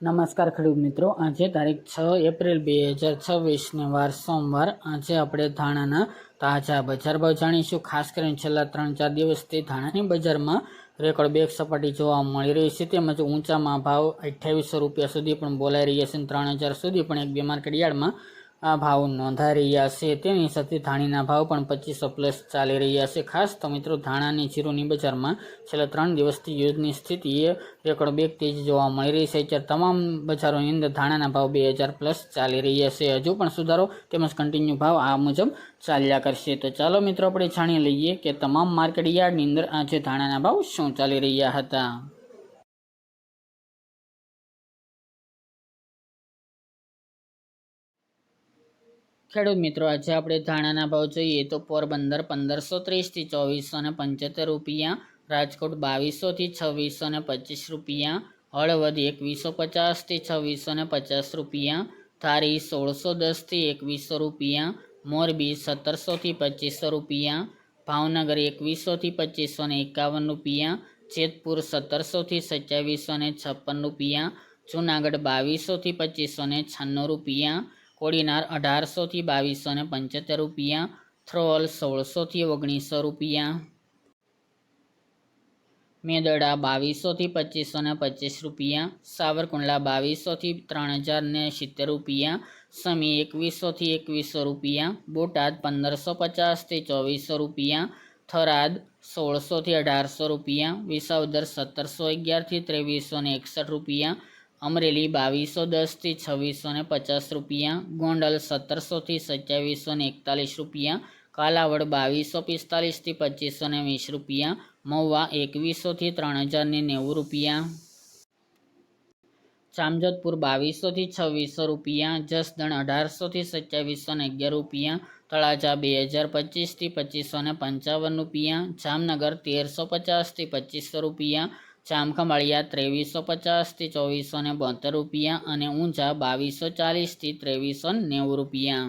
નમસ્કાર ખેડૂત મિત્રો, આજે તારીખ 6 એપ્રિલ 2026 વાર સોમવાર। આજે આપણે ધાણાના તાજા બજાર ભાવ જાણીશું। ખાસ કરીને છેલ્લા 3-4 દિવસથી ધાણાની બજારમાં રેકોર્ડ બ્રેક સપાટી જોવા મળી રહી છે। તેમજ ઊંચામાં ભાવ 2800 રૂપિયા સુધી પણ બોલાઈ રહ્યા છે, 3000 સુધી પણ એક બે માર્કેટ યાર્ડમાં આ ભાવ નોંધાઈ રહ્યા છે। તેની સાથે ધાણીના ભાવ પણ 2500+ ચાલી રહ્યા છે। ખાસ તો મિત્રો, ધાણાની જીરુની બજારમાં છેલ્લા 3 દિવસથી યુદ્ધની સ્થિતિએ રેકોર્ડ બ્રેક તેજી જોવા મળી રહી છે। ત્યારે તમામ બજારોની અંદર ધાણાના ભાવ 2000+ ચાલી રહ્યા છે। હજુ પણ સુધારો તેમજ કન્ટિન્યુ ભાવ આ મુજબ ચાલ્યા કરશે। તો ચાલો મિત્રો, આપણે જાણી લઈએ કે તમામ માર્કેટ યાર્ડની અંદર આજે ધાણાના ભાવ શું ચાલી રહ્યા હતા। ખેડૂત મિત્રો, આજે આપણે ધાણાના ભાવ જોઈએ તો પોરબંદર 1530 થી 2475 રૂપિયા, રાજકોટ 2200 થી 2625 રૂપિયા, હળવદ 2150 થી 2650 રૂપિયા, ધારી 1610 થી 2100 રૂપિયા, મોરબી 1700 થી 2500 રૂપિયા, ભાવનગર 2100 થી 2551 રૂપિયા, જેતપુર 1700 થી 2756 રૂપિયા, જૂનાગઢ 2200 થી 2596 રૂપિયા, કોડીનાર 1800 થી 2275 રૂપિયા, થ્રોલ 1600 થી 1900 રૂપિયા, મેદડા 2200 થી 2525 રૂપિયા, સાવરકુંડલા 2200 થી 3070 રૂપિયા, સમી 2100 થી 2100 રૂપિયા, બોટાદ 1550 થી 2400 રૂપિયા, થરાદ 1600 થી 1800 રૂપિયા, વિસાવદર 1711 થી 2361 રૂપિયા, અમરેલી 2210 થી 2650 રૂપિયા, ગોંડલ 1700 થી 2741 રૂપિયા, કાલાવડ 2245 થી 2520 રૂપિયા, મહુવા 2100 થી 3090 રૂપિયા, જામજોધપુર 2200 થી 2600 રૂપિયા, જસદણ 1800 થી 2711 રૂપિયા, તળાજા 2025 થી 2555 રૂપિયા, જામનગર 1350 થી 2500 રૂપિયા, જામખંભાળિયા 2350 થી 2472 રૂપિયા અને ઊંઝા 2240 થી 2390 રૂપિયા।